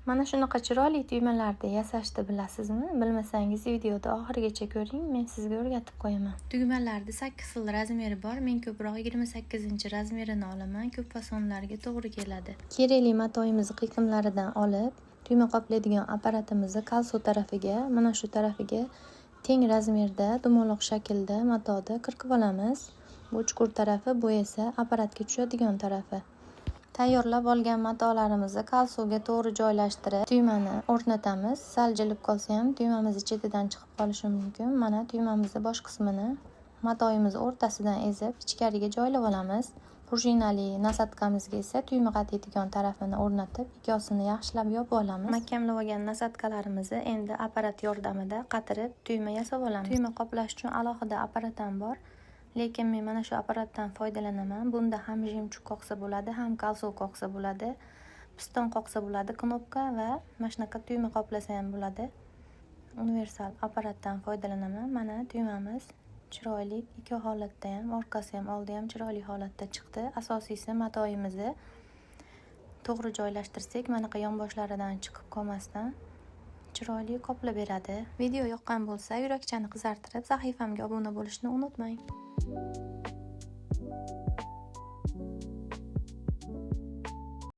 Mana shunaqa chiroyli tugmalarni yasashni bilasizmi? Bilmasangiz videoni oxirigacha ko'ring, men sizga o'rgatib qo'yaman. Tugmalarda 8 xil razmeri bor. Men ko'proq 28-razmerini olaman. Ko'p fasonlarga to'g'ri keladi. Kerakli matoyimizni qiymlaridan olib, tugma qoplaydigan apparatimizni kalso tarafiga, mana shu tarafiga teng razmerda dumaloq shaklda matoni qirqib olamiz. Bu chuqur tarafi, bu esa apparatga tushadigan tarafi. Tayyorlab olgan matolarimizni kalsoga to'g'ri joylashtirib, tugmani o'rnatamiz. Sal jilib qolsa ham tugmamiz chetidan chiqib qolishi mumkin. Mana tugmamizni bosh qismini matoyimiz o'rtasidan ezib, ichkariga joylab olamiz. Prujinali nasatkamizga esa tugma qatiydigan tarafini o'rnatib, ikkosini yaxshilab yopib olamiz. Mahkamlab olgan nasatkalarimizni endi apparat yordamida qatirib, tugma yasab olamiz. Tugma qoplash uchun alohida apparatim bor. Lekin men mana shu apparatdan foydalanaman. Bunda ham jemchug qoqsa bo'ladi, ham kalso qoqsa bo'ladi, piston qoqsa bo'ladi, knopka va mana shunaqa tugma qoplasa ham bo'ladi. Universal apparatdan foydalanaman. Mana tugmamiz chiroyli ikki holatda ham, orqasi ham, oldi ham chiroyli holatda chiqdi. Asosiysi matoyimizni to'g'ri joylashtirsak, manaqa yonboshlaridan chiqib qolmasdan chiroyli qoplab beradi. Video yoqqan bo'lsa, yurakchani qizartirib, sahifamga obuna bo'lishni unutmang.